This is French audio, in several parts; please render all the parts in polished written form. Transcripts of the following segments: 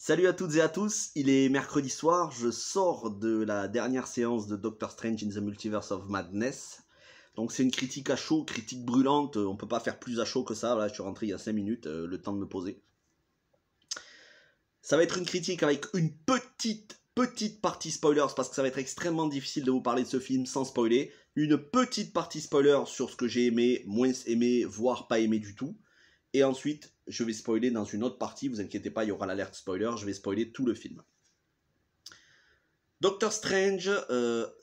Salut à toutes et à tous, il est mercredi soir, je sors de la dernière séance de Doctor Strange in the Multiverse of Madness. Donc c'est une critique à chaud, critique brûlante, on peut pas faire plus à chaud que ça, voilà, je suis rentré il y a 5 minutes, le temps de me poser. Ça va être une critique avec une petite partie spoilers, parce que ça va être extrêmement difficile de vous parler de ce film sans spoiler. Une petite partie spoiler sur ce que j'ai aimé, moins aimé, voire pas aimé du tout. Et ensuite, je vais spoiler dans une autre partie, vous inquiétez pas, il y aura l'alerte spoiler, je vais spoiler tout le film. Doctor Strange,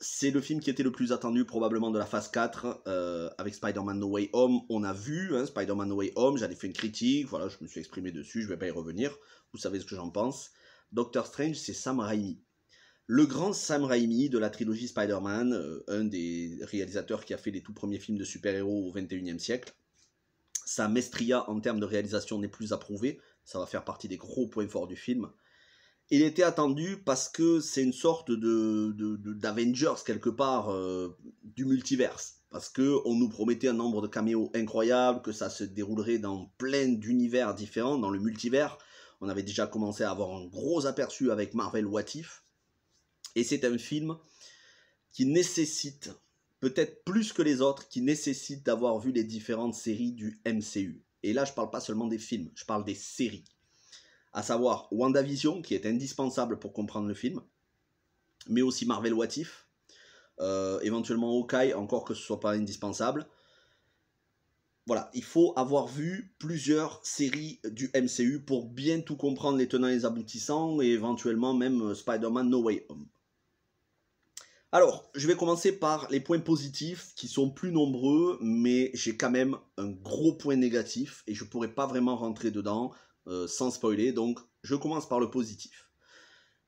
c'est le film qui était le plus attendu probablement de la phase 4, avec Spider-Man No Way Home, on a vu, hein, Spider-Man No Way Home, j'avais fait une critique, voilà, je me suis exprimé dessus, je ne vais pas y revenir, vous savez ce que j'en pense. Doctor Strange, c'est Sam Raimi. Le grand Sam Raimi de la trilogie Spider-Man, un des réalisateurs qui a fait les tout premiers films de super-héros au XXIe siècle. Sa maestria en termes de réalisation n'est plus approuvée, ça va faire partie des gros points forts du film. Il était attendu parce que c'est une sorte d'Avengers quelque part du multiverse. Parce qu'on nous promettait un nombre de caméos incroyable, que ça se déroulerait dans plein d'univers différents, dans le multivers. On avait déjà commencé à avoir un gros aperçu avec Marvel What If. Et c'est un film qui nécessite, peut-être plus que les autres, qui nécessite d'avoir vu les différentes séries du MCU. Et là, je ne parle pas seulement des films, je parle des séries. À savoir WandaVision, qui est indispensable pour comprendre le film, mais aussi Marvel What If, éventuellement Hawkeye, encore que ce ne soit pas indispensable. Voilà, il faut avoir vu plusieurs séries du MCU pour bien tout comprendre, les tenants et les aboutissants, et éventuellement même Spider-Man No Way Home. Alors, je vais commencer par les points positifs, qui sont plus nombreux, mais j'ai quand même un gros point négatif, et je ne pourrais pas vraiment rentrer dedans, sans spoiler, donc je commence par le positif.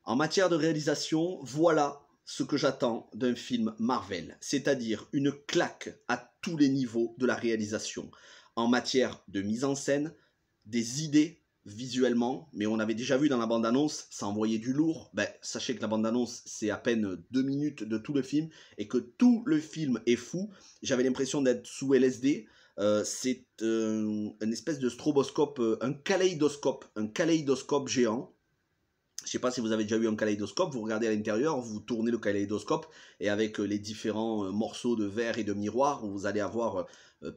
En matière de réalisation, voilà ce que j'attends d'un film Marvel, c'est-à-dire une claque à tous les niveaux de la réalisation, en matière de mise en scène, des idées visuellement, mais on avait déjà vu dans la bande-annonce, ça envoyait du lourd. Sachez que la bande-annonce, c'est à peine 2 minutes de tout le film, et que tout le film est fou. J'avais l'impression d'être sous LSD. C'est une espèce de stroboscope, un kaléidoscope géant. Je ne sais pas si vous avez déjà eu un kaléidoscope, vous regardez à l'intérieur, vous tournez le kaléidoscope, et avec les différents morceaux de verre et de miroir, vous allez avoir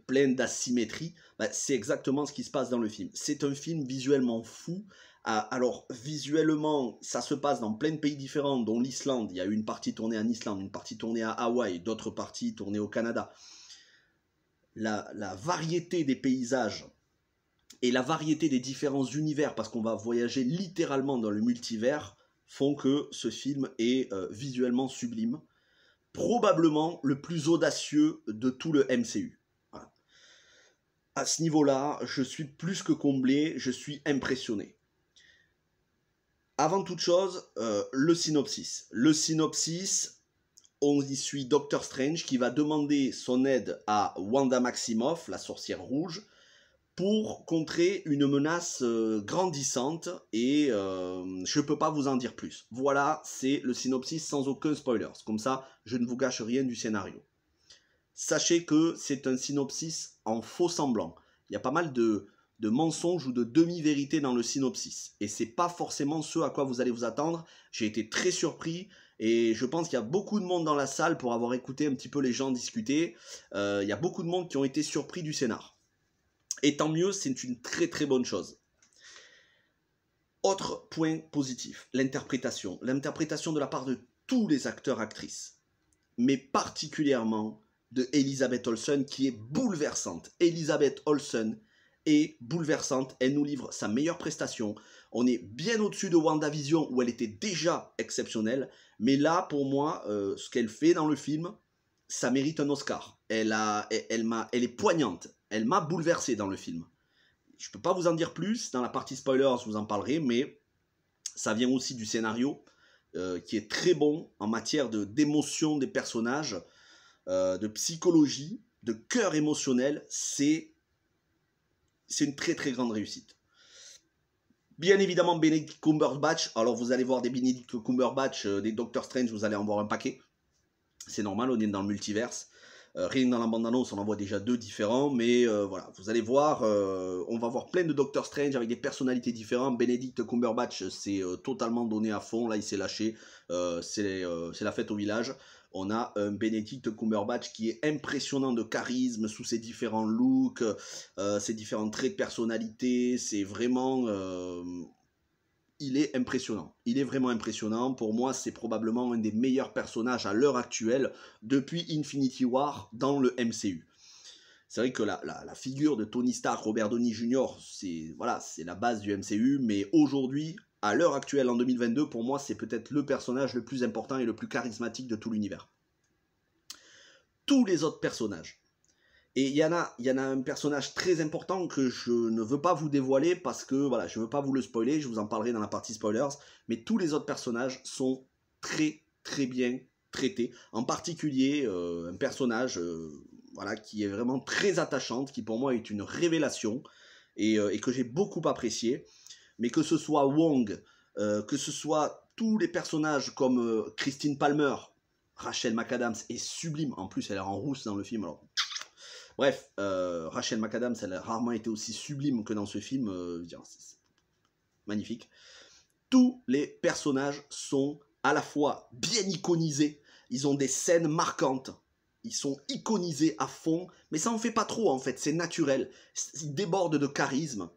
plein d'asymétries. C'est exactement ce qui se passe dans le film. C'est un film visuellement fou. Alors, visuellement, ça se passe dans plein de pays différents, dont l'Islande. Il y a une partie tournée en Islande, une partie tournée à Hawaï, d'autres parties tournées au Canada. La variété des paysages et la variété des différents univers, parce qu'on va voyager littéralement dans le multivers, font que ce film est visuellement sublime. Probablement le plus audacieux de tout le MCU. Voilà. À ce niveau-là, je suis plus que comblé, je suis impressionné. Avant toute chose, le synopsis. Le synopsis, on y suit Doctor Strange qui va demander son aide à Wanda Maximoff, la sorcière rouge, pour contrer une menace grandissante, et je ne peux pas vous en dire plus. Voilà, c'est le synopsis sans aucun spoiler. Comme ça, je ne vous gâche rien du scénario. Sachez que c'est un synopsis en faux semblant. Il y a pas mal de mensonges ou de demi-vérités dans le synopsis. Et c'est pas forcément ce à quoi vous allez vous attendre. J'ai été très surpris. Et je pense qu'il y a beaucoup de monde dans la salle pour avoir écouté un petit peu les gens discuter. Il y a beaucoup de monde qui ont été surpris du scénar. Et tant mieux, c'est une très très bonne chose. Autre point positif, l'interprétation. L'interprétation de la part de tous les acteurs-actrices. Mais particulièrement de Elizabeth Olsen qui est bouleversante. Elizabeth Olsen est bouleversante. Elle nous livre sa meilleure prestation. On est bien au-dessus de WandaVision où elle était déjà exceptionnelle. Mais là, pour moi, ce qu'elle fait dans le film, ça mérite un Oscar. Elle est poignante. Elle m'a bouleversé dans le film. Je ne peux pas vous en dire plus. Dans la partie spoilers, je vous en parlerai. Mais ça vient aussi du scénario qui est très bon en matière d'émotion des personnages, de psychologie, de cœur émotionnel. C'est une très très grande réussite. Bien évidemment, Benedict Cumberbatch. Alors vous allez voir des Benedict Cumberbatch, des Doctor Strange, vous allez en voir un paquet. C'est normal, on est dans le multiverse. Rien que dans la bande-annonce, on en voit déjà 2 différents, mais voilà, vous allez voir, on va voir plein de Doctor Strange avec des personnalités différentes. Benedict Cumberbatch s'est totalement donné à fond, là il s'est lâché, c'est la fête au village. On a un Benedict Cumberbatch qui est impressionnant de charisme sous ses différents looks, ses différents traits de personnalité, c'est vraiment... il est impressionnant. Il est vraiment impressionnant. Pour moi, c'est probablement un des meilleurs personnages à l'heure actuelle depuis Infinity War dans le MCU. C'est vrai que la figure de Tony Stark, Robert Downey Jr., voilà, c'est la base du MCU, mais aujourd'hui, à l'heure actuelle, en 2022, pour moi, c'est peut-être le personnage le plus important et le plus charismatique de tout l'univers. Tous les autres personnages. Et il y en a un personnage très important que je ne veux pas vous dévoiler parce que voilà, je ne veux pas vous le spoiler, je vous en parlerai dans la partie spoilers, mais tous les autres personnages sont très très bien traités. En particulier, un personnage voilà, qui est vraiment très attachante, qui pour moi est une révélation et que j'ai beaucoup apprécié. Mais que ce soit Wong, que ce soit tous les personnages comme Christine Palmer, Rachel McAdams est sublime, en plus elle est en rousse dans le film, alors... Bref, Rachel McAdams, elle a rarement été aussi sublime que dans ce film, c'est magnifique. Tous les personnages sont à la fois bien iconisés, ils ont des scènes marquantes, ils sont iconisés à fond, mais ça en fait pas trop en fait, c'est naturel, ils débordent de charisme,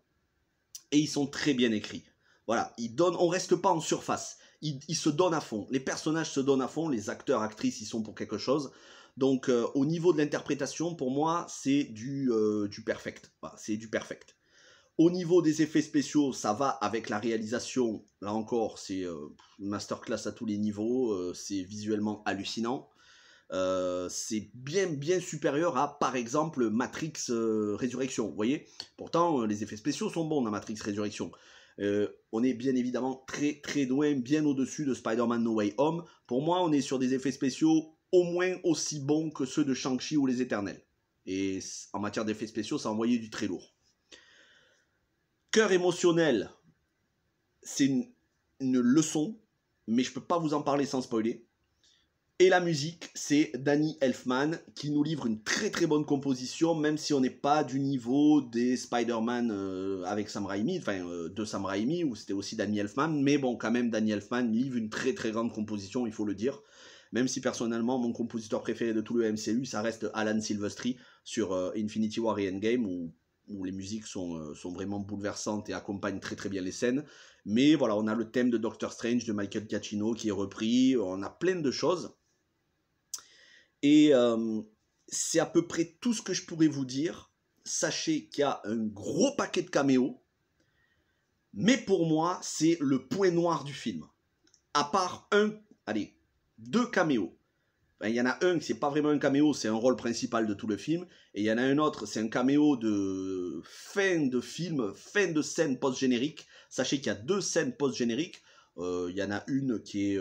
et ils sont très bien écrits. Voilà, on reste pas en surface, ils se donnent à fond, les personnages se donnent à fond, les acteurs, actrices, ils sont pour quelque chose. Donc au niveau de l'interprétation, pour moi, c'est du perfect. Voilà, c'est du perfect. Au niveau des effets spéciaux, ça va avec la réalisation. Là encore, c'est une masterclass à tous les niveaux. C'est visuellement hallucinant. C'est bien supérieur à, par exemple, Matrix Résurrection. Vous voyez, pourtant, les effets spéciaux sont bons dans Matrix Résurrection. On est bien évidemment très loin, bien au-dessus de Spider-Man No Way Home. Pour moi, on est sur des effets spéciaux au moins aussi bons que ceux de Shang-Chi ou les Éternels. Et en matière d'effets spéciaux, ça a envoyé du très lourd. Cœur émotionnel, c'est une leçon, mais je ne peux pas vous en parler sans spoiler. Et la musique, c'est Danny Elfman qui nous livre une très bonne composition, même si on n'est pas du niveau des Spider-Man avec Sam Raimi, enfin de Sam Raimi, où c'était aussi Danny Elfman, mais bon, quand même, Danny Elfman livre une très grande composition, il faut le dire. Même si personnellement, mon compositeur préféré de tout le MCU, ça reste Alan Silvestri sur Infinity War et Endgame, où les musiques sont vraiment bouleversantes et accompagnent très bien les scènes. Mais voilà, on a le thème de Doctor Strange de Michael Giacchino qui est repris, on a plein de choses. Et c'est à peu près tout ce que je pourrais vous dire. Sachez qu'il y a un gros paquet de caméos, mais pour moi, c'est le point noir du film. À part deux caméos. Enfin, il y en a un qui c'est pas vraiment un caméo, c'est un rôle principal de tout le film. Et il y en a un autre, c'est un caméo de fin de film, fin de scène post-générique. Sachez qu'il y a 2 scènes post-génériques. Il y en a une qui est...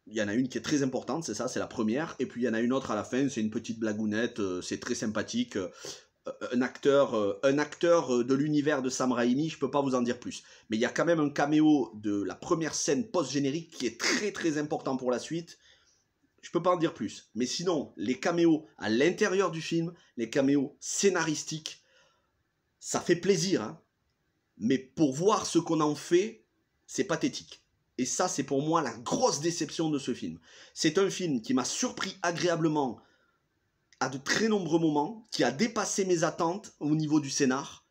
il y en a une qui est très importante, c'est ça, c'est la première. Et puis il y en a une autre à la fin, c'est une petite blagounette, c'est très sympathique. Un acteur de l'univers de Sam Raimi, je peux pas vous en dire plus. Mais il y a quand même un caméo de la première scène post-générique qui est très important pour la suite. Je peux pas en dire plus. Mais sinon, les caméos à l'intérieur du film, les caméos scénaristiques, ça fait plaisir. Hein. Mais pour voir ce qu'on en fait, c'est pathétique. Et ça, c'est pour moi la grosse déception de ce film. C'est un film qui m'a surpris agréablement à de très nombreux moments, qui a dépassé mes attentes au niveau du scénar,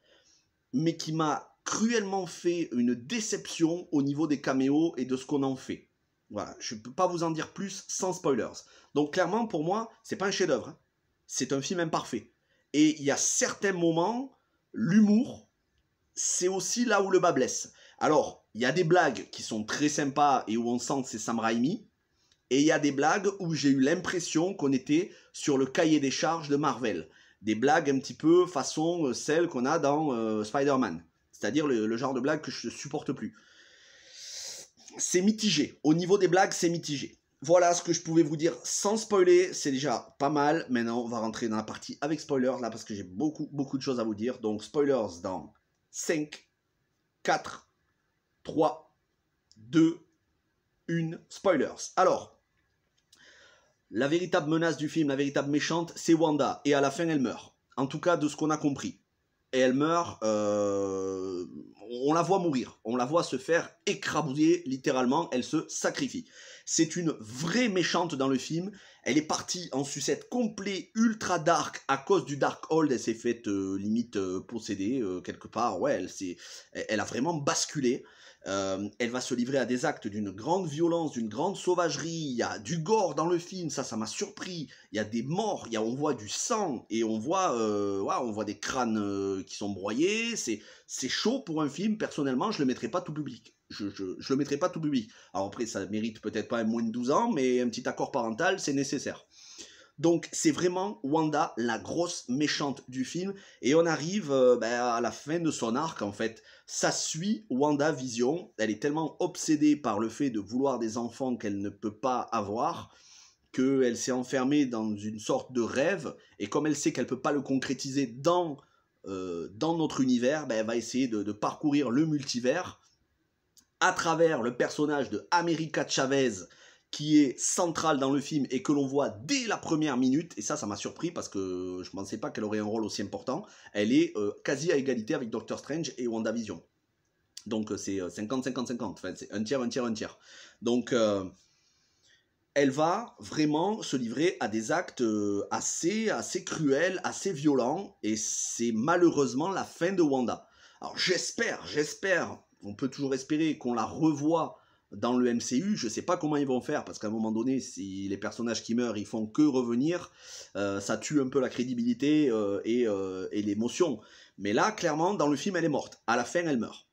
mais qui m'a cruellement fait une déception au niveau des caméos et de ce qu'on en fait. Voilà, je ne peux pas vous en dire plus sans spoilers. Donc clairement, pour moi, c'est pas un chef-d'œuvre, hein. C'est un film imparfait. Et il y a certains moments, l'humour, c'est aussi là où le bas blesse. Alors, il y a des blagues qui sont très sympas et où on sent que c'est Sam Raimi, et il y a des blagues où j'ai eu l'impression qu'on était sur le cahier des charges de Marvel. Des blagues un petit peu façon celles qu'on a dans Spider-Man. C'est-à-dire le genre de blagues que je ne supporte plus. C'est mitigé. Au niveau des blagues, c'est mitigé. Voilà ce que je pouvais vous dire sans spoiler. C'est déjà pas mal. Maintenant, on va rentrer dans la partie avec spoilers, là, parce que j'ai beaucoup de choses à vous dire. Donc, spoilers dans 5, 4, 3, 2, 1, spoilers. Alors, la véritable menace du film, la véritable méchante, c'est Wanda. Et à la fin, elle meurt. En tout cas, de ce qu'on a compris. Et elle meurt, on la voit mourir. On la voit se faire écrabouiller, littéralement. Elle se sacrifie. C'est une vraie méchante dans le film. Elle est partie en sucette complet, ultra dark, à cause du Darkhold. Elle s'est faite limite posséder, quelque part. Ouais, elle a vraiment basculé. Elle va se livrer à des actes d'une grande violence, d'une grande sauvagerie. Il y a du gore dans le film, ça m'a surpris. Il y a des morts, on voit du sang et on voit des crânes qui sont broyés. C'est chaud pour un film. Personnellement, je le mettrais pas tout public. Je le mettrais pas tout public. Alors après, ça mérite peut-être pas un moins de 12 ans, mais un petit accord parental, c'est nécessaire. Donc c'est vraiment Wanda, la grosse méchante du film, et on arrive à la fin de son arc en fait. Ça suit WandaVision, elle est tellement obsédée par le fait de vouloir des enfants qu'elle ne peut pas avoir, qu'elle s'est enfermée dans une sorte de rêve, et comme elle sait qu'elle ne peut pas le concrétiser dans notre univers, elle va essayer de parcourir le multivers à travers le personnage de America Chavez, qui est centrale dans le film et que l'on voit dès la première minute, et ça m'a surpris parce que je ne pensais pas qu'elle aurait un rôle aussi important. Elle est quasi à égalité avec Doctor Strange et WandaVision. Donc c'est 50-50-50, enfin c'est un tiers, un tiers, un tiers. Donc elle va vraiment se livrer à des actes assez cruels, assez violents, et c'est malheureusement la fin de Wanda. Alors j'espère, on peut toujours espérer qu'on la revoie dans le MCU. Je sais pas comment ils vont faire, parce qu'à un moment donné, si les personnages qui meurent, ils font que revenir, ça tue un peu la crédibilité et l'émotion. Mais là, clairement, dans le film, elle est morte. À la fin, elle meurt.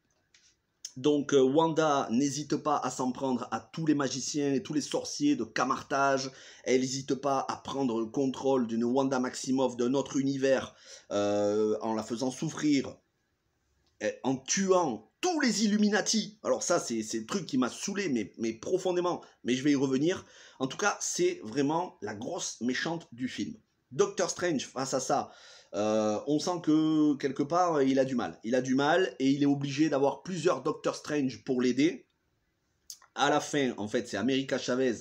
Donc Wanda n'hésite pas à s'en prendre à tous les magiciens et tous les sorciers de Camartage. Elle n'hésite pas à prendre le contrôle d'une Wanda Maximoff d'un autre univers en la faisant souffrir, en tuant tous les Illuminati. Alors ça, c'est le truc qui m'a saoulé, mais profondément. Mais je vais y revenir. En tout cas, c'est vraiment la grosse méchante du film. Doctor Strange, face à ça, on sent que, quelque part, il a du mal. Il a du mal et il est obligé d'avoir plusieurs Doctor Strange pour l'aider. À la fin, en fait, c'est America Chavez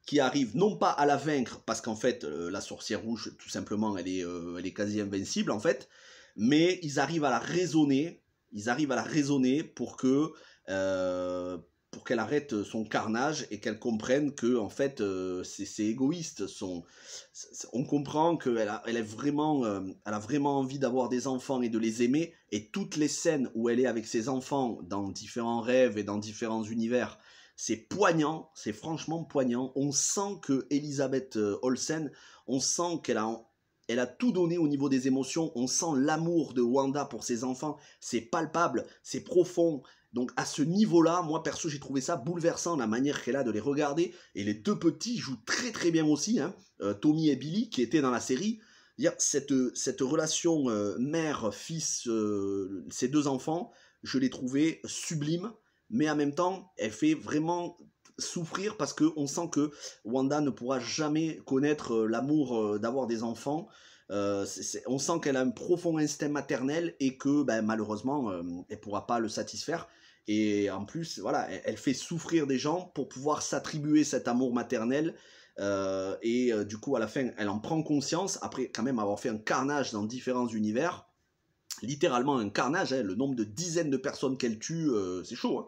qui arrive non pas à la vaincre, parce qu'en fait, la sorcière rouge, tout simplement, elle est quasi invincible, en fait. Mais ils arrivent à la raisonner. Ils arrivent à la raisonner pour qu'elle arrête son carnage et qu'elle comprenne que en fait c'est égoïste. On comprend qu'elle a vraiment envie d'avoir des enfants et de les aimer, et toutes les scènes où elle est avec ses enfants dans différents rêves et dans différents univers, c'est poignant, c'est franchement poignant. On sent que Elizabeth Olsen, on sent qu'elle a tout donné au niveau des émotions. On sent l'amour de Wanda pour ses enfants. C'est palpable, c'est profond. Donc à ce niveau-là, moi perso, j'ai trouvé ça bouleversant, la manière qu'elle a de les regarder. Et les deux petits jouent très très bien aussi, hein. Tommy et Billy, qui étaient dans la série. Cette relation mère-fils, ces deux enfants, je l'ai trouvée sublime. Mais en même temps, elle fait vraiment souffrir, parce qu'on sent que Wanda ne pourra jamais connaître l'amour d'avoir des enfants. On sent qu'elle a un profond instinct maternel et que malheureusement elle pourra pas le satisfaire, et en plus voilà, elle fait souffrir des gens pour pouvoir s'attribuer cet amour maternel, du coup à la fin elle en prend conscience après quand même avoir fait un carnage dans différents univers, littéralement un carnage, hein, le nombre de dizaines de personnes qu'elle tue, c'est chaud, hein.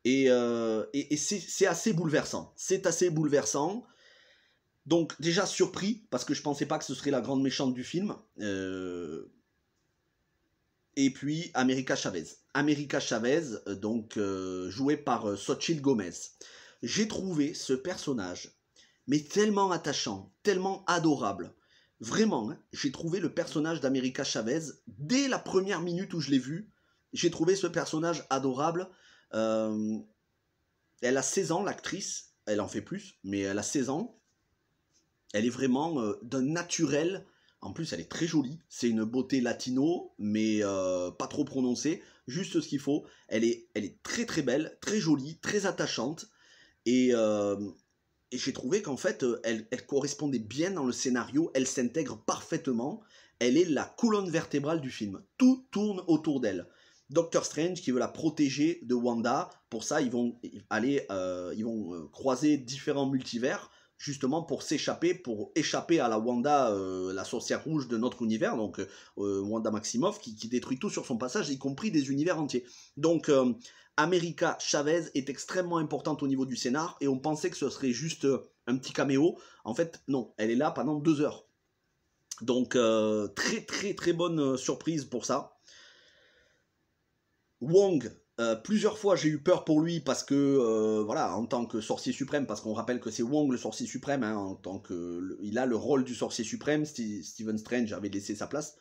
Et c'est assez bouleversant. C'est assez bouleversant. Donc déjà surpris, parce que je pensais pas que ce serait la grande méchante du film. Et puis America Chavez. America Chavez, donc jouée par Xochitl Gomez. J'ai trouvé ce personnage, mais tellement attachant, tellement adorable. Vraiment, hein, j'ai trouvé le personnage d'America Chavez, dès la première minute où je l'ai vu, j'ai trouvé ce personnage adorable. Elle a 16 ans, l'actrice, elle en fait plus, mais elle a 16 ans. Elle est vraiment d'un naturel. En plus, elle est très jolie. C'est une beauté latino, mais pas trop prononcée. Juste ce qu'il faut. Elle est très très belle, très jolie, très attachante. Et j'ai trouvé qu'en fait, elle correspondait bien dans le scénario. Elle s'intègre parfaitement. Elle est la colonne vertébrale du film. Tout tourne autour d'elle. Doctor Strange qui veut la protéger de Wanda. Pour ça, ils vont croiser différents multivers justement pour s'échapper, pour échapper à la Wanda, la sorcière rouge de notre univers, donc Wanda Maximoff, qui détruit tout sur son passage, y compris des univers entiers. Donc America Chavez est extrêmement importante au niveau du scénar, et on pensait que ce serait juste un petit caméo. En fait, non, elle est là pendant 2 heures. Donc très très très bonne surprise pour ça. Wong, plusieurs fois j'ai eu peur pour lui parce que, voilà, en tant que sorcier suprême, parce qu'on rappelle que c'est Wong le sorcier suprême, hein, en tant que, il a le rôle du sorcier suprême, Stephen Strange avait laissé sa place.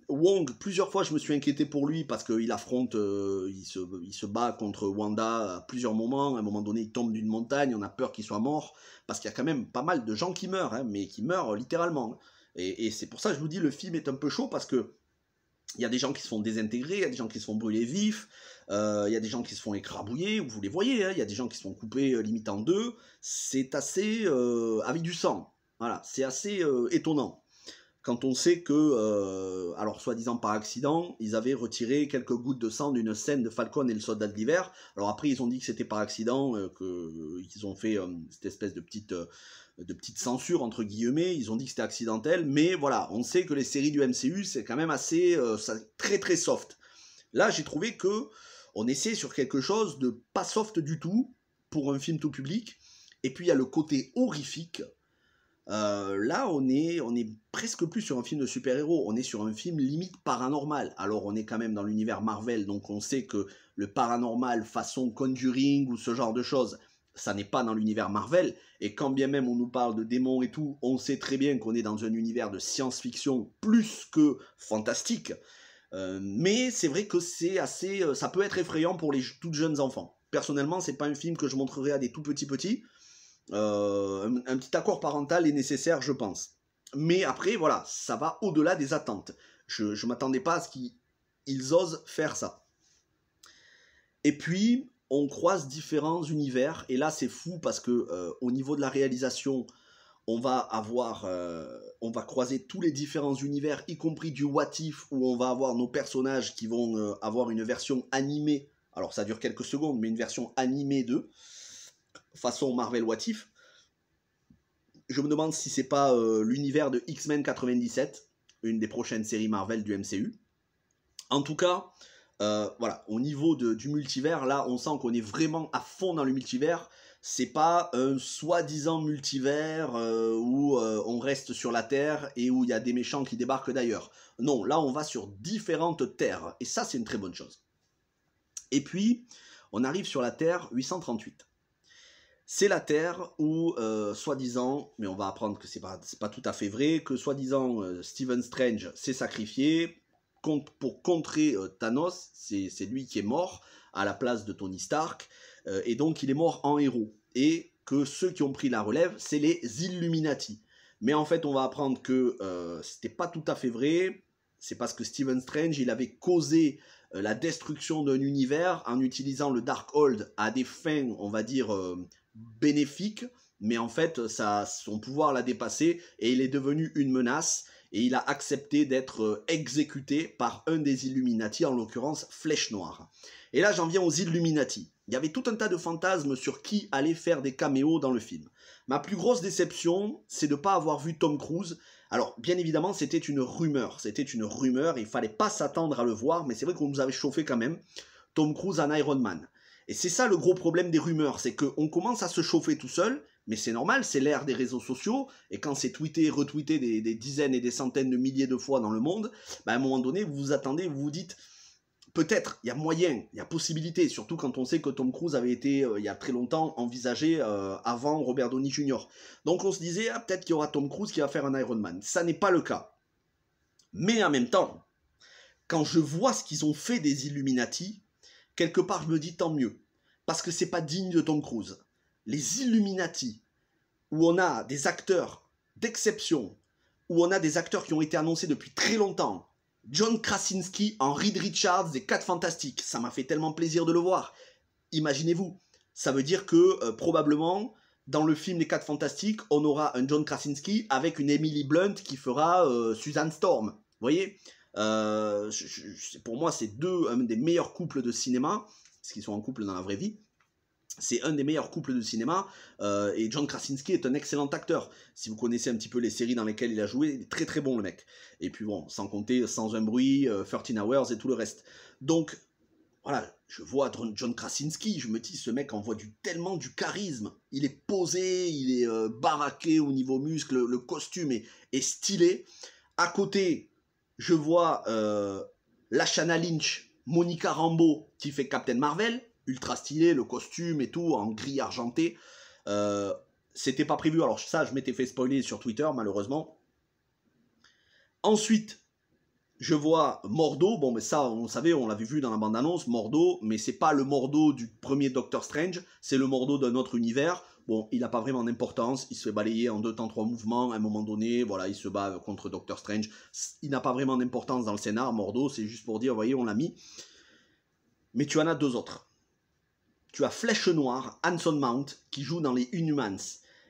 Wong, plusieurs fois je me suis inquiété pour lui parce qu'il affronte, il se bat contre Wanda à plusieurs moments. À un moment donné, il tombe d'une montagne, on a peur qu'il soit mort, parce qu'il y a quand même pas mal de gens qui meurent, hein, mais qui meurent littéralement. Et c'est pour ça que je vous dis, le film est un peu chaud, parce que il y a des gens qui se font désintégrer, il y a des gens qui se font brûler vifs, il y a des gens qui se font écrabouiller, vous les voyez, hein, il y a des gens qui se font couper limite en deux. C'est assez avec du sang. Voilà, c'est assez étonnant. Quand on sait que, alors soi-disant par accident, ils avaient retiré quelques gouttes de sang d'une scène de Falcon et le soldat de l'hiver. Alors après, ils ont dit que c'était par accident, qu'ils ont fait cette espèce de petite censure, entre guillemets. Ils ont dit que c'était accidentel, mais voilà, on sait que les séries du MCU, c'est quand même assez, très très soft. Là, j'ai trouvé que on essaie sur quelque chose de pas soft du tout, pour un film tout public. Et puis il y a le côté horrifique. Là, on est presque plus sur un film de super-héros, on est sur un film limite paranormal. Alors, on est quand même dans l'univers Marvel, donc on sait que le paranormal façon Conjuring ou ce genre de choses, ça n'est pas dans l'univers Marvel, et quand bien même on nous parle de démons et tout, on sait très bien qu'on est dans un univers de science-fiction plus que fantastique. Mais c'est vrai que c'est assez, ça peut être effrayant pour les toutes jeunes enfants. Personnellement, c'est pas un film que je montrerai à des tout petits. Un petit accord parental est nécessaire, je pense. Mais après, voilà, ça va au-delà des attentes. Je ne m'attendais pas à ce qu'ils osent faire ça. Et puis, on croise différents univers, et là c'est fou parce que au niveau de la réalisation, on va croiser tous les différents univers, y compris du What If, où on va avoir nos personnages qui vont avoir une version animée. Alors ça dure quelques secondes, mais une version animée d'eux, façon Marvel What If. Je me demande si c'est pas l'univers de X-Men 97, une des prochaines séries Marvel du MCU. En tout cas, voilà, au niveau du multivers, là, on sent qu'on est vraiment à fond dans le multivers. C'est pas un soi-disant multivers où on reste sur la Terre et où il y a des méchants qui débarquent d'ailleurs. Non, là, on va sur différentes terres. Et ça, c'est une très bonne chose. Et puis, on arrive sur la Terre 838. C'est la Terre où, soi-disant, mais on va apprendre que c'est pas tout à fait vrai, que soi-disant Stephen Strange s'est sacrifié pour contrer Thanos, c'est lui qui est mort à la place de Tony Stark, et donc il est mort en héros. Et que ceux qui ont pris la relève, c'est les Illuminati. Mais en fait, on va apprendre que c'était pas tout à fait vrai, c'est parce que Stephen Strange, il avait causé la destruction d'un univers en utilisant le Darkhold à des fins, on va dire, bénéfiques, mais en fait, son pouvoir l'a dépassé et il est devenu une menace et il a accepté d'être exécuté par un des Illuminati, en l'occurrence Flèche Noire. Et là, j'en viens aux Illuminati. Il y avait tout un tas de fantasmes sur qui allait faire des caméos dans le film. Ma plus grosse déception, c'est de ne pas avoir vu Tom Cruise. Alors, bien évidemment, c'était une rumeur, et il ne fallait pas s'attendre à le voir, mais c'est vrai qu'on nous avait chauffé quand même, Tom Cruise en Iron Man. Et c'est ça le gros problème des rumeurs, c'est qu'on commence à se chauffer tout seul, mais c'est normal, c'est l'ère des réseaux sociaux, et quand c'est tweeté, retweeté des dizaines et des centaines de milliers de fois dans le monde, bah à un moment donné, vous vous attendez, vous vous dites, peut-être, il y a moyen, il y a possibilité, surtout quand on sait que Tom Cruise avait été, il y a très longtemps, envisagé avant Robert Downey Jr. Donc on se disait, ah, peut-être qu'il y aura Tom Cruise qui va faire un Iron Man. Ça n'est pas le cas. Mais en même temps, quand je vois ce qu'ils ont fait des Illuminati, quelque part je me dis tant mieux, parce que c'est pas digne de Tom Cruise. Les Illuminati, où on a des acteurs d'exception, où on a des acteurs qui ont été annoncés depuis très longtemps, John Krasinski en Reed Richards des 4 Fantastiques, ça m'a fait tellement plaisir de le voir. Imaginez-vous, ça veut dire que probablement, dans le film Les 4 Fantastiques, on aura un John Krasinski avec une Emily Blunt qui fera Susan Storm. Vous voyez, pour moi, c'est un des meilleurs couples de cinéma, parce qu'ils sont en couple dans la vraie vie. C'est un des meilleurs couples de cinéma, et John Krasinski est un excellent acteur. Si vous connaissez un petit peu les séries dans lesquelles il a joué, il est très très bon le mec. Et puis bon, sans compter Sans un bruit, 13 Hours et tout le reste. Donc, voilà, je vois John Krasinski, je me dis, ce mec envoie tellement du charisme. Il est posé, il est baraqué au niveau muscle, le costume est stylé. À côté, je vois Lashana Lynch, Monica Rambeau, qui fait Captain Marvel, ultra stylé, le costume et tout, en gris argenté. C'était pas prévu, alors ça, je m'étais fait spoiler sur Twitter, malheureusement. Ensuite, je vois Mordo, bon mais ça, on savait, on l'avait vu dans la bande-annonce, Mordo, mais c'est pas le Mordo du premier Doctor Strange, c'est le Mordo d'un autre univers. Bon, il n'a pas vraiment d'importance, il se fait balayer en 2 temps 3 mouvements, à un moment donné, voilà, il se bat contre Doctor Strange. Il n'a pas vraiment d'importance dans le scénar, Mordo, c'est juste pour dire, vous voyez, on l'a mis. Mais tu en as 2 autres. Tu as Flèche Noire, Anson Mount, qui joue dans les Inhumans.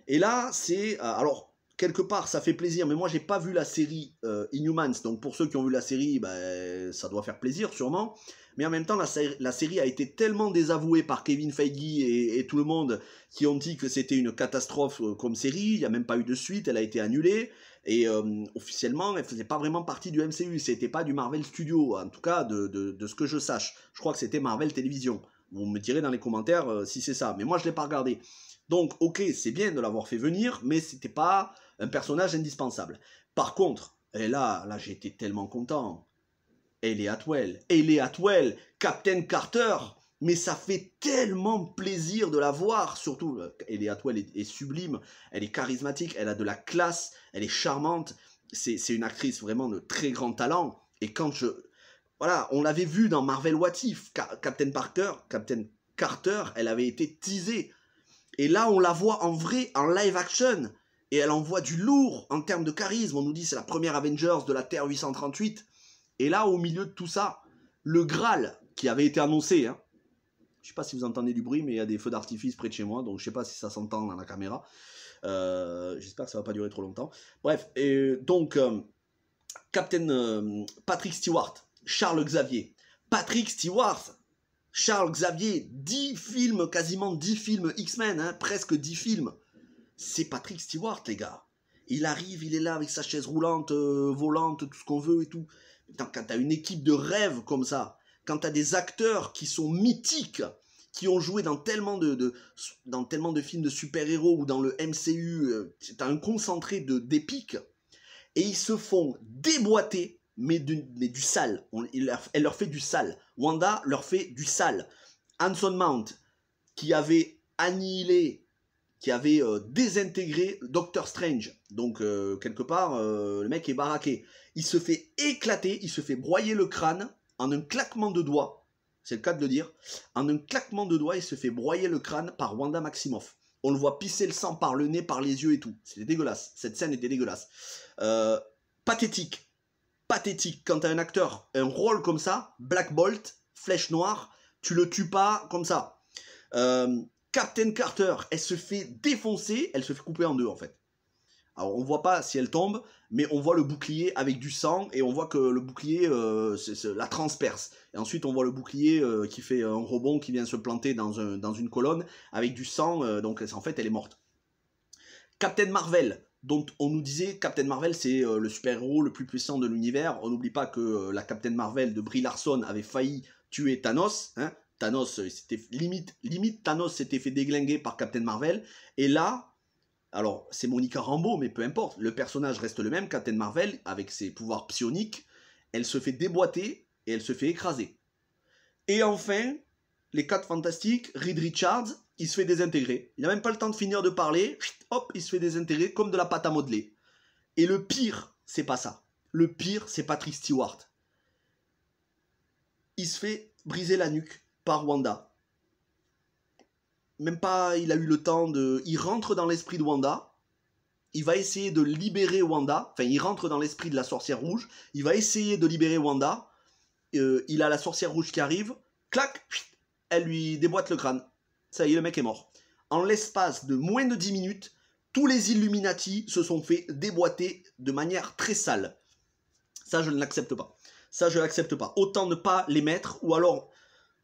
Et là, c'est... alors, quelque part, ça fait plaisir, mais moi, j'ai pas vu la série Inhumans, donc pour ceux qui ont vu la série, ben, ça doit faire plaisir, sûrement. Mais en même temps, la série a été tellement désavouée par Kevin Feige et tout le monde qui ont dit que c'était une catastrophe comme série. Il n'y a même pas eu de suite, elle a été annulée. Et officiellement, elle ne faisait pas vraiment partie du MCU. C'était pas du Marvel Studio, en tout cas de ce que je sache. Je crois que c'était Marvel Télévision. Vous me direz dans les commentaires si c'est ça. Mais moi, je ne l'ai pas regardé. Donc, ok, c'est bien de l'avoir fait venir, mais c'était pas un personnage indispensable. Par contre, et là j'ai été tellement content. Hayley Atwell, Captain Carter, mais ça fait tellement plaisir de la voir, surtout Hayley Atwell est sublime, elle est charismatique, elle a de la classe, elle est charmante, c'est une actrice vraiment de très grand talent, et quand voilà, on l'avait vu dans Marvel What If, Captain Carter, elle avait été teasée, et là on la voit en vrai, en live action, et elle envoie du lourd en termes de charisme, on nous dit c'est la première Avengers de la Terre 838, et là, au milieu de tout ça, le Graal, qui avait été annoncé, hein, je ne sais pas si vous entendez du bruit, mais il y a des feux d'artifice près de chez moi, donc je ne sais pas si ça s'entend dans la caméra. J'espère que ça ne va pas durer trop longtemps. Bref, donc, Captain Patrick Stewart, Charles Xavier. Patrick Stewart, Charles Xavier, 10 films, quasiment 10 films X-Men, hein, presque 10 films. C'est Patrick Stewart, les gars. Il arrive, il est là avec sa chaise roulante, volante, tout ce qu'on veut et tout. Quand tu as une équipe de rêve comme ça, quand tu as des acteurs qui sont mythiques, qui ont joué dans tellement de films de super-héros ou dans le MCU, tu as un concentré d'épiques, et ils se font déboîter, mais du sale. Elle leur fait du sale. Wanda leur fait du sale. Anson Mount, qui avait annihilé, qui avait désintégré Doctor Strange. Donc, quelque part, le mec est baraqué. Il se fait éclater, il se fait broyer le crâne en un claquement de doigts. C'est le cas de le dire. En un claquement de doigts, il se fait broyer le crâne par Wanda Maximoff. On le voit pisser le sang par le nez, par les yeux et tout. C'était dégueulasse. Cette scène était dégueulasse. Pathétique. Pathétique. Quand t'as un acteur, un rôle comme ça, Black Bolt, Flèche Noire, tu le tues pas comme ça. Captain Carter, elle se fait défoncer, elle se fait couper en 2 en fait. Alors on voit pas si elle tombe, mais on voit le bouclier avec du sang, et on voit que le bouclier la transperce. Et ensuite on voit le bouclier qui fait un rebond, qui vient se planter dans une colonne, avec du sang, donc en fait elle est morte. Captain Marvel, dont on nous disait, Captain Marvel c'est le super-héros le plus puissant de l'univers. On n'oublie pas que la Captain Marvel de Brie Larson avait failli tuer Thanos, hein. Thanos, limite Thanos s'était fait déglinguer par Captain Marvel, et là, alors c'est Monica Rambeau, mais peu importe, le personnage reste le même, Captain Marvel, avec ses pouvoirs psioniques, elle se fait déboîter, et elle se fait écraser. Et enfin, les 4 Fantastiques, Reed Richards, il se fait désintégrer. Il n'a même pas le temps de finir de parler, hop, il se fait désintégrer comme de la pâte à modeler. Et le pire, c'est pas ça. Le pire, c'est Patrick Stewart. Il se fait briser la nuque par Wanda. Même pas, il a eu le temps de... Il rentre dans l'esprit de Wanda, il va essayer de libérer Wanda, enfin il rentre dans l'esprit de la sorcière rouge, il va essayer de libérer Wanda, il a la sorcière rouge qui arrive, clac, elle lui déboîte le crâne. Ça y est, le mec est mort. En l'espace de moins de 10 minutes, tous les Illuminati se sont fait déboîter de manière très sale. Ça, je ne l'accepte pas. Ça, je ne l'accepte pas. Autant ne pas les mettre, ou alors...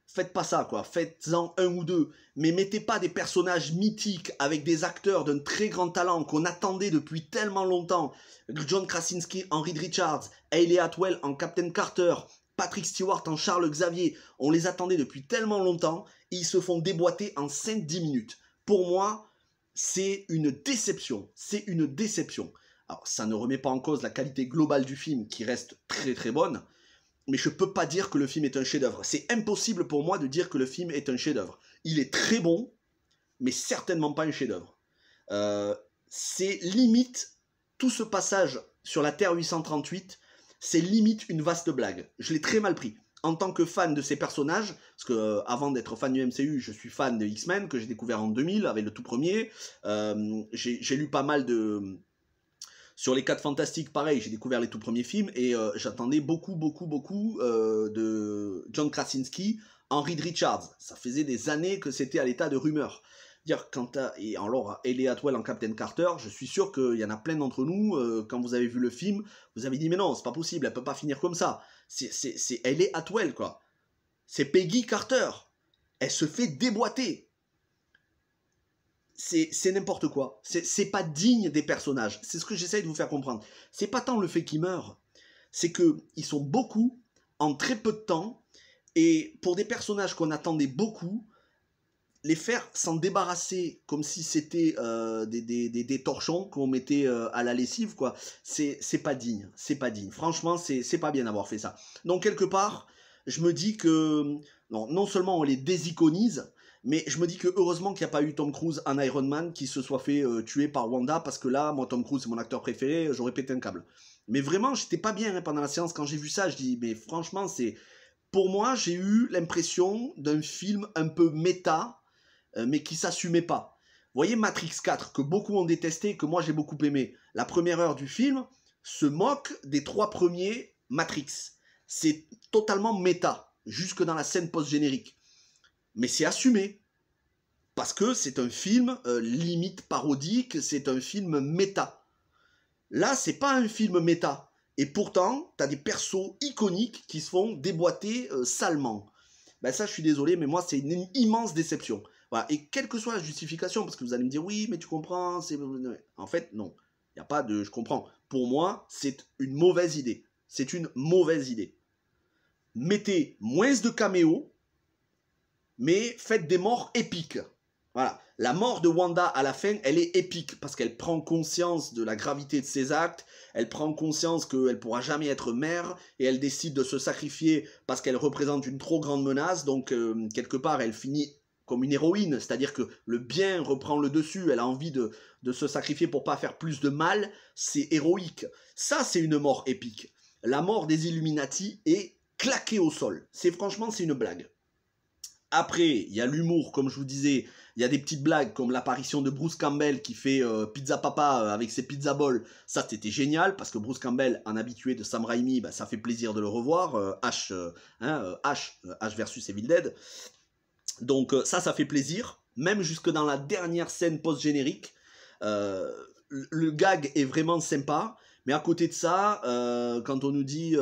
Faites pas ça, quoi. Faites-en un ou deux. Mais mettez pas des personnages mythiques avec des acteurs d'un très grand talent qu'on attendait depuis tellement longtemps. John Krasinski en Reed Richards, Hayley Atwell en Captain Carter, Patrick Stewart en Charles Xavier. On les attendait depuis tellement longtemps et ils se font déboîter en 5-10 minutes. Pour moi, c'est une déception. C'est une déception. Alors, ça ne remet pas en cause la qualité globale du film qui reste très très bonne. Mais je peux pas dire que le film est un chef-d'œuvre. C'est impossible pour moi de dire que le film est un chef-d'œuvre. Il est très bon, mais certainement pas un chef-d'œuvre. C'est limite, tout ce passage sur la Terre 838, c'est limite une vaste blague. Je l'ai très mal pris. En tant que fan de ces personnages, parce que avant d'être fan du MCU, je suis fan de X-Men, que j'ai découvert en 2000, avec le tout premier. J'ai lu pas mal de... Sur les 4 Fantastiques, pareil, j'ai découvert les tout premiers films et j'attendais beaucoup de John Krasinski en Reed Richards. Ça faisait des années que c'était à l'état de rumeur. Dire et alors Hayley Atwell en Captain Carter, je suis sûr qu'il y en a plein d'entre nous, quand vous avez vu le film, vous avez dit mais non, c'est pas possible, elle peut pas finir comme ça. C'est Hayley Atwell, quoi. C'est Peggy Carter. Elle se fait déboîter. C'est n'importe quoi. C'est pas digne des personnages. C'est ce que j'essaye de vous faire comprendre. C'est pas tant le fait qu'ils meurent, c'est qu'ils sont beaucoup en très peu de temps, et pour des personnages qu'on attendait beaucoup, les faire s'en débarrasser comme si c'était des torchons qu'on mettait à la lessive, quoi. C'est pas digne. C'est pas digne. Franchement, c'est pas bien d'avoir fait ça. Donc, quelque part, je me dis que non seulement on les désiconise, mais je me dis que heureusement qu'il n'y a pas eu Tom Cruise en Iron Man qui se soit fait tuer par Wanda, parce que là, moi, Tom Cruise, c'est mon acteur préféré, j'aurais pété un câble. Mais vraiment, j'étais pas bien pendant la séance. Quand j'ai vu ça, je dis, mais franchement, c'est... Pour moi, j'ai eu l'impression d'un film un peu méta, mais qui s'assumait pas. Vous voyez Matrix 4, que beaucoup ont détesté et que moi j'ai beaucoup aimé. La première heure du film se moque des 3 premiers Matrix. C'est totalement méta, jusque dans la scène post-générique. Mais c'est assumé. Parce que c'est un film limite parodique, c'est un film méta. Là, c'est pas un film méta. Et pourtant, t'as des persos iconiques qui se font déboîter salement. Ben ça, je suis désolé, mais moi, c'est une immense déception. Voilà. Et quelle que soit la justification, parce que vous allez me dire, oui, mais tu comprends, c'est... En fait, non. Il n'y a pas de... Je comprends. Pour moi, c'est une mauvaise idée. C'est une mauvaise idée. Mettez moins de caméos, mais faites des morts épiques. Voilà. La mort de Wanda à la fin, elle est épique parce qu'elle prend conscience de la gravité de ses actes, elle prend conscience qu'elle ne pourra jamais être mère et elle décide de se sacrifier parce qu'elle représente une trop grande menace. Donc, quelque part, elle finit comme une héroïne, c'est-à-dire que le bien reprend le dessus, elle a envie de se sacrifier pour pas faire plus de mal, c'est héroïque. Ça, c'est une mort épique. La mort des Illuminati est claquée au sol. Franchement, c'est une blague. Après, il y a l'humour, comme je vous disais, il y a des petites blagues comme l'apparition de Bruce Campbell qui fait Pizza Papa avec ses pizza balls. Ça, c'était génial parce que Bruce Campbell, un habitué de Sam Raimi, bah, ça fait plaisir de le revoir. Ash versus Evil Dead. Donc ça fait plaisir. Même jusque dans la dernière scène post-générique, le gag est vraiment sympa. Mais à côté de ça, quand on nous dit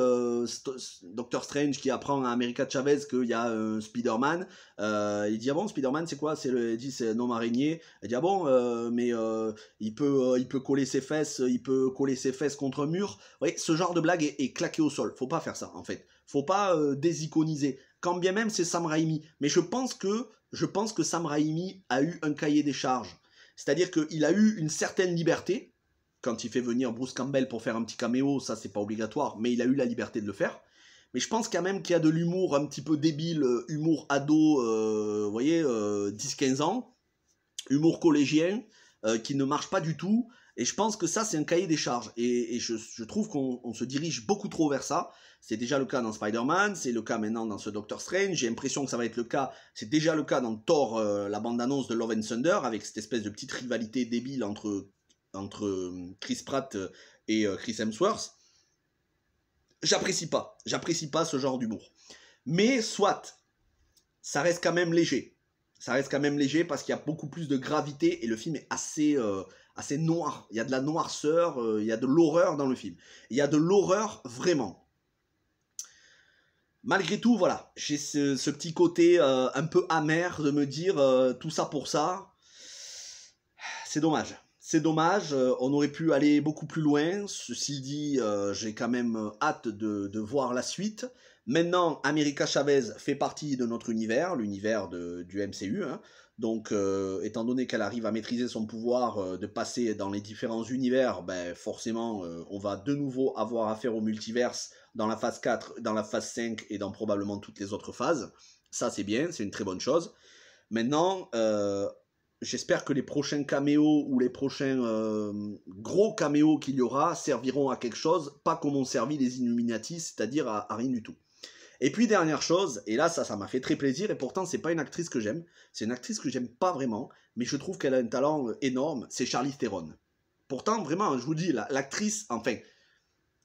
Doctor Strange qui apprend à America Chavez qu'il y a un Spider-Man, il dit ah bon, Spider-Man c'est quoi? Il dit c'est un homme araignée. Il dit ah bon, mais il peut coller ses fesses, contre un mur. Vous voyez, ce genre de blague est claqué au sol. Faut pas faire ça en fait. Faut pas désiconiser. Quand bien même c'est Sam Raimi. Mais je pense que Sam Raimi a eu un cahier des charges. C'est-à-dire qu'il a eu une certaine liberté. Quand il fait venir Bruce Campbell pour faire un petit caméo, ça c'est pas obligatoire, mais il a eu la liberté de le faire. Mais je pense quand même qu'il y a de l'humour un petit peu débile, humour ado, vous voyez, 10-15 ans, humour collégien, qui ne marche pas du tout. Et je pense que ça c'est un cahier des charges. Et je trouve qu'on se dirige beaucoup trop vers ça. C'est déjà le cas dans Spider-Man, c'est le cas maintenant dans ce Doctor Strange. J'ai l'impression que ça va être le cas, c'est déjà le cas dans Thor, la bande-annonce de Love and Thunder, avec cette espèce de petite rivalité débile entre Chris Pratt et Chris Hemsworth. J'apprécie pas ce genre d'humour. Mais soit, ça reste quand même léger. Ça reste quand même léger parce qu'il y a beaucoup plus de gravité et le film est assez noir. Il y a de la noirceur, il y a de l'horreur dans le film. Il y a de l'horreur vraiment. Malgré tout, voilà, j'ai ce petit côté un peu amer de me dire tout ça pour ça. C'est dommage. C'est dommage, on aurait pu aller beaucoup plus loin. Ceci dit, j'ai quand même hâte de voir la suite. Maintenant, America Chavez fait partie de notre univers, l'univers du MCU. Hein. Donc, étant donné qu'elle arrive à maîtriser son pouvoir de passer dans les différents univers, ben, forcément, on va de nouveau avoir affaire au multiverse dans la phase 4, dans la phase 5 et dans probablement toutes les autres phases. Ça, c'est bien, c'est une très bonne chose. Maintenant, j'espère que les prochains caméos ou les prochains gros caméos qu'il y aura serviront à quelque chose, pas comme ont servi les Illuminati, c'est-à-dire à rien du tout. Et puis dernière chose, et là ça m'a fait très plaisir, et pourtant c'est pas une actrice que j'aime, c'est une actrice que j'aime pas vraiment, mais je trouve qu'elle a un talent énorme, c'est Charlize Theron. Pourtant vraiment, je vous dis, l'actrice, enfin,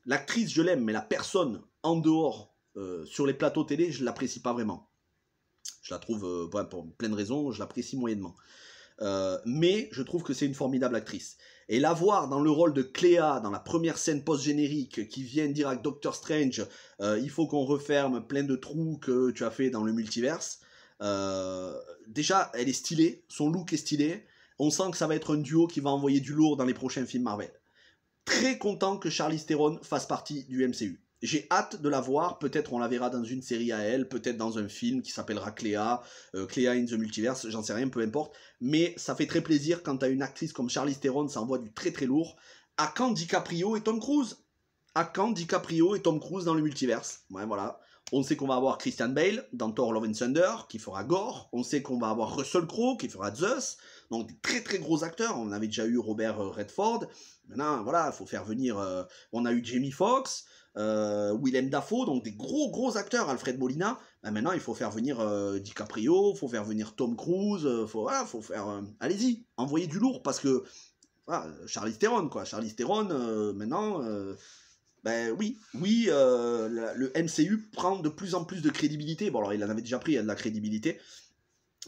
l'actrice je l'aime, mais la personne en dehors, sur les plateaux télé, je l'apprécie pas vraiment. Je la trouve, pour plein de raisons, je l'apprécie moyennement. Mais je trouve que c'est une formidable actrice. Et la voir dans le rôle de Cléa, dans la première scène post-générique, qui vient dire à Doctor Strange, il faut qu'on referme plein de trous que tu as fait dans le multiverse. Déjà, elle est stylée, son look est stylé. On sent que ça va être un duo qui va envoyer du lourd dans les prochains films Marvel. Très content que Charlize Theron fasse partie du MCU. J'ai hâte de la voir, peut-être on la verra dans une série à elle, peut-être dans un film qui s'appellera Cléa, Cléa in the Multiverse, j'en sais rien, peu importe. Mais ça fait très plaisir quand t'as une actrice comme Charlize Theron, ça envoie du très très lourd. À quand DiCaprio et Tom Cruise? À quand DiCaprio et Tom Cruise dans le multiverse? Ouais, voilà. On sait qu'on va avoir Christian Bale dans Thor Love and Thunder, qui fera Gore. On sait qu'on va avoir Russell Crowe, qui fera Zeus. Donc des très très gros acteurs. On avait déjà eu Robert Redford. Maintenant, voilà, il faut faire venir... on a eu Jamie Foxx. Willem Dafoe, donc des gros acteurs, Alfred Molina. Ben maintenant, il faut faire venir DiCaprio, il faut faire venir Tom Cruise, faut faire... allez-y, envoyez du lourd, parce que... Voilà, Charlize Theron, quoi. Charlize Theron, maintenant... ben oui, le MCU prend de plus en plus de crédibilité. Bon, alors il en avait déjà pris, il y a de la crédibilité.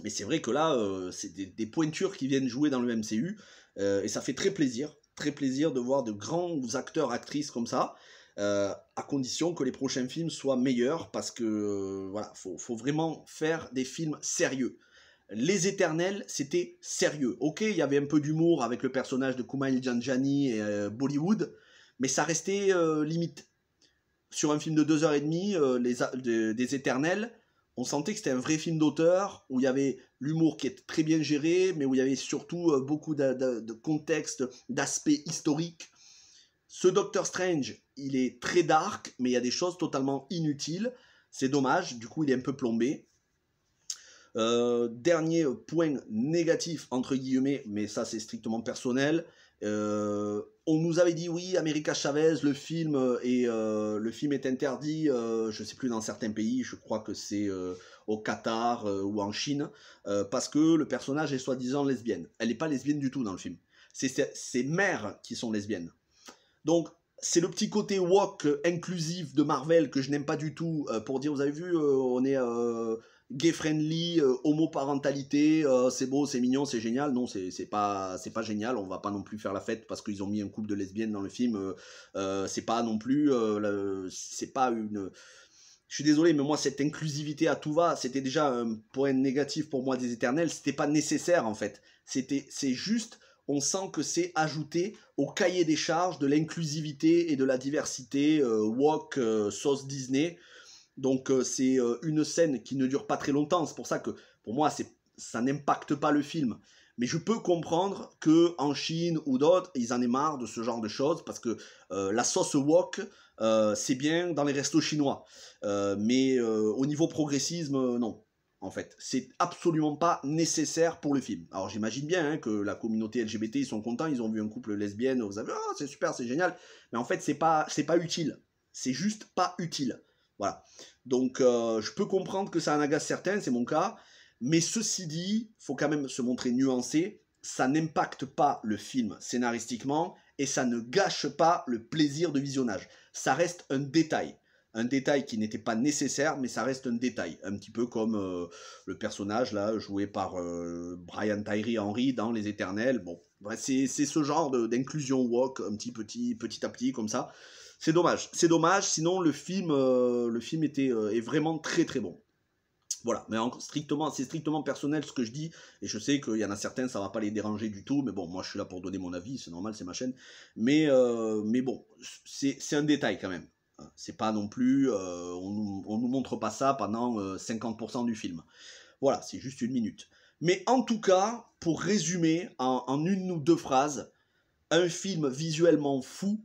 Mais c'est vrai que là, c'est des pointures qui viennent jouer dans le MCU. Et ça fait très plaisir de voir de grands acteurs, actrices comme ça. À condition que les prochains films soient meilleurs, parce que voilà, faut vraiment faire des films sérieux. Les Éternels, c'était sérieux. Ok, il y avait un peu d'humour avec le personnage de Kumail Nanjiani et Bollywood, mais ça restait limite. Sur un film de 2h30, des Éternels, on sentait que c'était un vrai film d'auteur, où il y avait l'humour qui est très bien géré, mais où il y avait surtout beaucoup de contexte, d'aspects historiques. Ce Doctor Strange, il est très dark, mais il y a des choses totalement inutiles. C'est dommage, du coup il est un peu plombé. Dernier point négatif, entre guillemets, mais ça c'est strictement personnel. On nous avait dit oui, America Chavez, le film est interdit, je sais plus dans certains pays, je crois que c'est au Qatar ou en Chine, parce que le personnage est soi-disant lesbienne. Elle n'est pas lesbienne du tout dans le film. C'est ses mères qui sont lesbiennes. Donc, c'est le petit côté woke inclusif de Marvel que je n'aime pas du tout, pour dire, vous avez vu, on est gay-friendly, homoparentalité, c'est beau, c'est mignon, c'est génial. Non, c'est pas génial, on va pas non plus faire la fête parce qu'ils ont mis un couple de lesbiennes dans le film. C'est pas non plus... c'est pas une... Je suis désolé, mais moi, cette inclusivité à tout va, c'était déjà un point négatif pour moi des Éternels, c'était pas nécessaire en fait. C'est juste... On sent que c'est ajouté au cahier des charges de l'inclusivité et de la diversité woke, sauce Disney. Donc c'est une scène qui ne dure pas très longtemps. C'est pour ça que pour moi ça n'impacte pas le film. Mais je peux comprendre que en Chine ou d'autres, ils en aient marre de ce genre de choses parce que la sauce wok, c'est bien dans les restos chinois. Mais au niveau progressisme, non. En fait, c'est absolument pas nécessaire pour le film. Alors j'imagine bien hein, que la communauté LGBT, ils sont contents, ils ont vu un couple lesbienne, vous avez c'est super, c'est génial. Mais en fait, c'est pas utile. C'est juste pas utile. Voilà. Donc je peux comprendre que ça en agace certains, c'est mon cas. Mais ceci dit, faut quand même se montrer nuancé. Ça n'impacte pas le film scénaristiquement et ça ne gâche pas le plaisir de visionnage. Ça reste un détail. Un détail qui n'était pas nécessaire, mais ça reste un détail. Un petit peu comme le personnage là joué par Brian Tyree Henry dans Les Éternels. Bon, c'est ce genre d'inclusion woke, un petit à petit comme ça. c'est dommage, sinon le film est vraiment très très bon. Voilà, mais c'est strictement personnel ce que je dis, et je sais qu'il y en a certains, ça va pas les déranger du tout, mais bon, moi je suis là pour donner mon avis, c'est normal, c'est ma chaîne, mais bon, c'est un détail quand même. C'est pas non plus, on nous montre pas ça pendant 50% du film. Voilà, c'est juste 1 minute. Mais en tout cas, pour résumer en 1 ou 2 phrases, un film visuellement fou,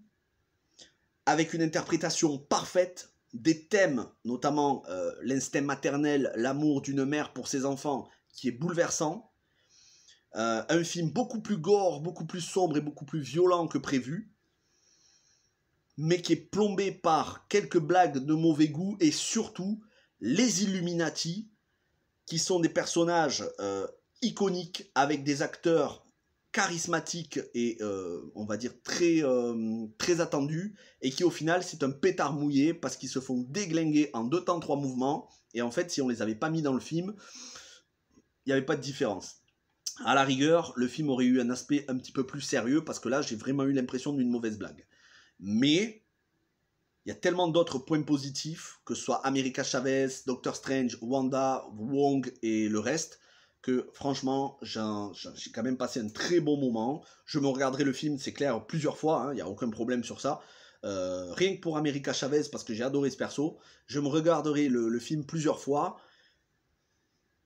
avec une interprétation parfaite, des thèmes, notamment l'instinct maternel, l'amour d'une mère pour ses enfants, qui est bouleversant. Un film beaucoup plus gore, beaucoup plus sombre et beaucoup plus violent que prévu, mais qui est plombé par quelques blagues de mauvais goût et surtout les Illuminati, qui sont des personnages iconiques avec des acteurs charismatiques et on va dire très attendus, et qui au final c'est un pétard mouillé parce qu'ils se font déglinguer en 2 temps 3 mouvements, et en fait si on les avait pas mis dans le film, il n'y avait pas de différence. À la rigueur, le film aurait eu un aspect un petit peu plus sérieux, parce que là j'ai vraiment eu l'impression d'une mauvaise blague. Mais il y a tellement d'autres points positifs, que ce soit America Chavez, Doctor Strange, Wanda, Wong et le reste, que franchement, j'ai quand même passé un très bon moment. Je me regarderai le film, c'est clair, plusieurs fois, il n'y a aucun problème sur ça. Rien que pour America Chavez, parce que j'ai adoré ce perso, je me regarderai le film plusieurs fois.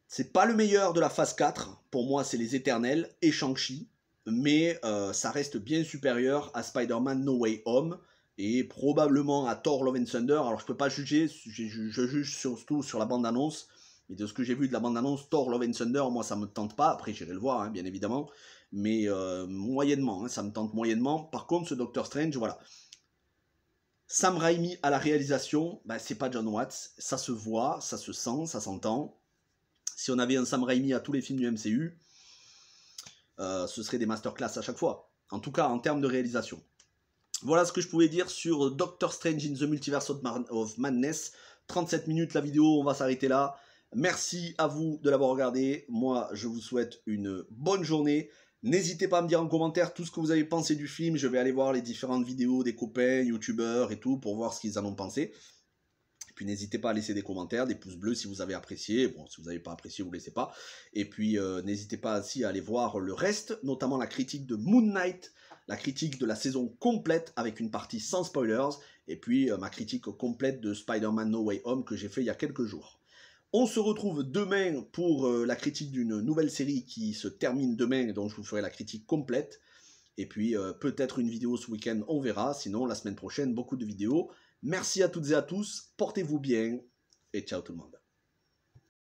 C'est pas le meilleur de la phase 4, pour moi c'est les Éternels et Shang-Chi, mais ça reste bien supérieur à Spider-Man No Way Home, et probablement à Thor Love and Thunder. Alors je peux pas juger, je juge surtout sur la bande-annonce, et de ce que j'ai vu de la bande-annonce, Thor Love and Thunder, moi ça me tente pas, après j'irai le voir, bien évidemment, mais moyennement, ça me tente moyennement. Par contre ce Doctor Strange, voilà. Sam Raimi à la réalisation, c'est pas John Watts, ça se voit, ça se sent, ça s'entend. Si on avait un Sam Raimi à tous les films du MCU, ce serait des masterclass à chaque fois, en tout cas en termes de réalisation. Voilà ce que je pouvais dire sur Doctor Strange in the Multiverse of Madness. 37 minutes la vidéo, on va s'arrêter là. Merci à vous de l'avoir regardé. Moi, je vous souhaite une bonne journée. N'hésitez pas à me dire en commentaire tout ce que vous avez pensé du film. Je vais aller voir les différentes vidéos des copains, youtubeurs et tout, pour voir ce qu'ils en ont pensé. Et puis n'hésitez pas à laisser des commentaires, des pouces bleus si vous avez apprécié. Bon, si vous n'avez pas apprécié, vous ne laissez pas. Et puis n'hésitez pas aussi à aller voir le reste, notamment la critique de Moon Knight, la critique de la saison complète avec une partie sans spoilers, et puis ma critique complète de Spider-Man No Way Home que j'ai fait il y a quelques jours. On se retrouve demain pour la critique d'une nouvelle série qui se termine demain, dont je vous ferai la critique complète. Et puis peut-être une vidéo ce week-end, on verra. Sinon, la semaine prochaine, beaucoup de vidéos. Merci à toutes et à tous, portez-vous bien, et ciao tout le monde.